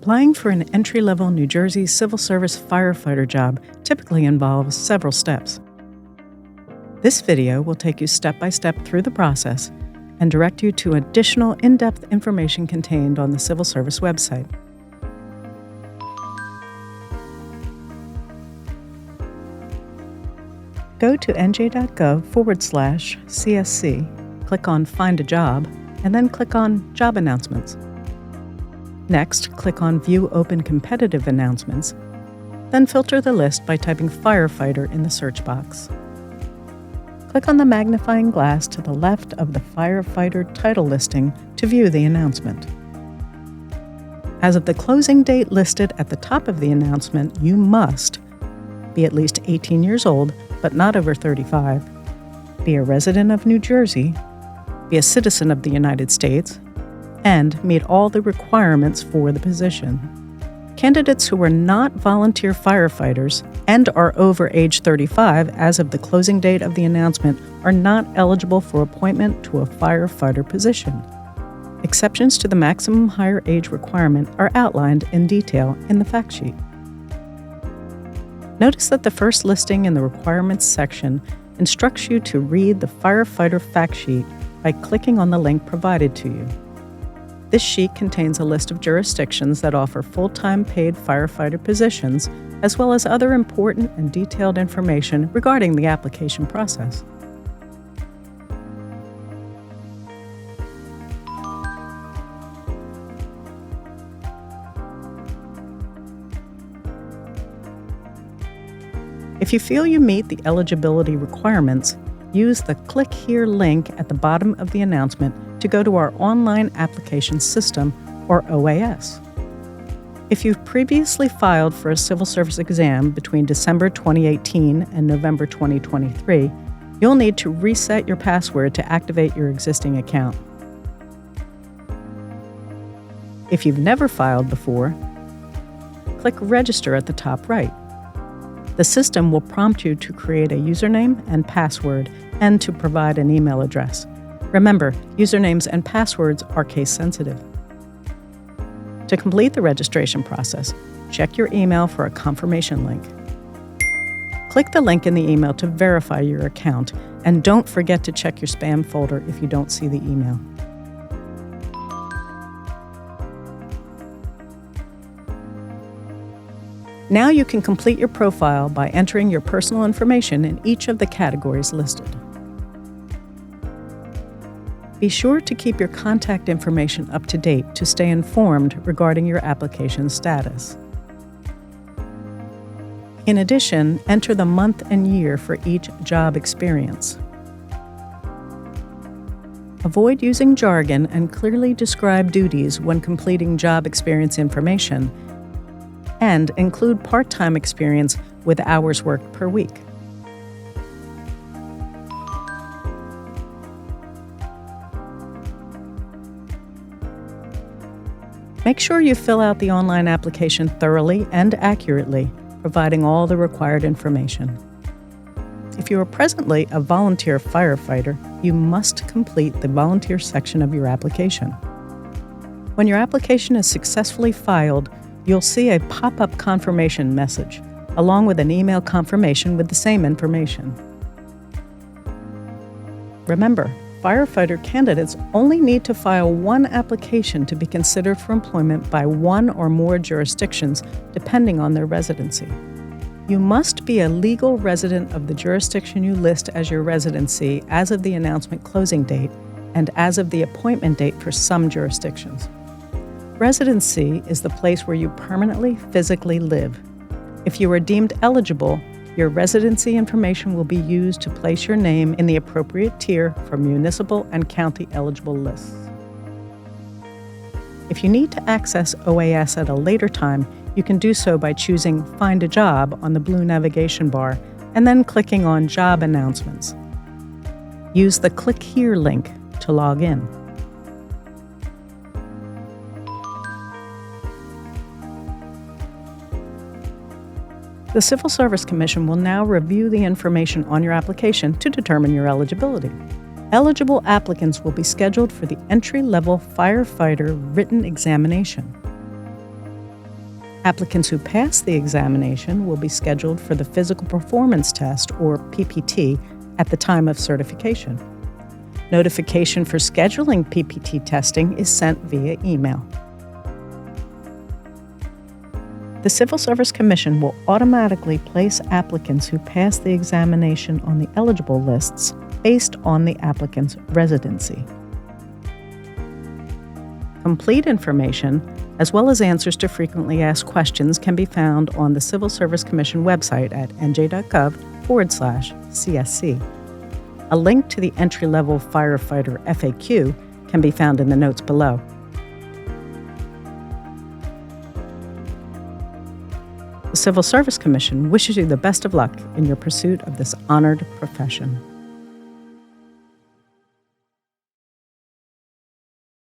Applying for an entry-level New Jersey civil service firefighter job typically involves several steps. This video will take you step-by-step through the process and direct you to additional in-depth information contained on the Civil Service website. Go to nj.gov/CSC, click on Find a Job, and then click on Job Announcements. Next, click on View Open Competitive Announcements, then filter the list by typing firefighter in the search box. Click on the magnifying glass to the left of the firefighter title listing to view the announcement. As of the closing date listed at the top of the announcement, you must be at least 18 years old, but not over 35, be a resident of New Jersey, be a citizen of the United States, and meet all the requirements for the position. Candidates who are not volunteer firefighters and are over age 35 as of the closing date of the announcement are not eligible for appointment to a firefighter position. Exceptions to the maximum higher age requirement are outlined in detail in the fact sheet. Notice that the first listing in the requirements section instructs you to read the firefighter fact sheet by clicking on the link provided to you. This sheet contains a list of jurisdictions that offer full-time paid firefighter positions, as well as other important and detailed information regarding the application process. If you feel you meet the eligibility requirements, use the Click Here link at the bottom of the announcement to go to our online application system, or OAS. If you've previously filed for a civil service exam between December 2018 and November 2023, you'll need to reset your password to activate your existing account. If you've never filed before, click Register at the top right. The system will prompt you to create a username and password and to provide an email address. Remember, usernames and passwords are case sensitive. To complete the registration process, check your email for a confirmation link. Click the link in the email to verify your account, and don't forget to check your spam folder if you don't see the email. Now you can complete your profile by entering your personal information in each of the categories listed. Be sure to keep your contact information up to date to stay informed regarding your application status. In addition, enter the month and year for each job experience. Avoid using jargon and clearly describe duties when completing job experience information, and include part-time experience with hours worked per week. Make sure you fill out the online application thoroughly and accurately, providing all the required information. If you are presently a volunteer firefighter, you must complete the volunteer section of your application. When your application is successfully filed, you'll see a pop-up confirmation message, along with an email confirmation with the same information. Remember, firefighter candidates only need to file one application to be considered for employment by one or more jurisdictions, depending on their residency. You must be a legal resident of the jurisdiction you list as your residency as of the announcement closing date and as of the appointment date for some jurisdictions. Residency is the place where you permanently, physically live. If you are deemed eligible, your residency information will be used to place your name in the appropriate tier for municipal and county eligible lists. If you need to access OAS at a later time, you can do so by choosing Find a Job on the blue navigation bar and then clicking on Job Announcements. Use the Click Here link to log in. The Civil Service Commission will now review the information on your application to determine your eligibility. Eligible applicants will be scheduled for the entry-level firefighter written examination. Applicants who pass the examination will be scheduled for the Physical Performance Test, or PPT, at the time of certification. Notification for scheduling PPT testing is sent via email. The Civil Service Commission will automatically place applicants who pass the examination on the eligible lists based on the applicant's residency. Complete information, as well as answers to frequently asked questions, can be found on the Civil Service Commission website at nj.gov/CSC. A link to the entry-level firefighter FAQ can be found in the notes below. The Civil Service Commission wishes you the best of luck in your pursuit of this honored profession.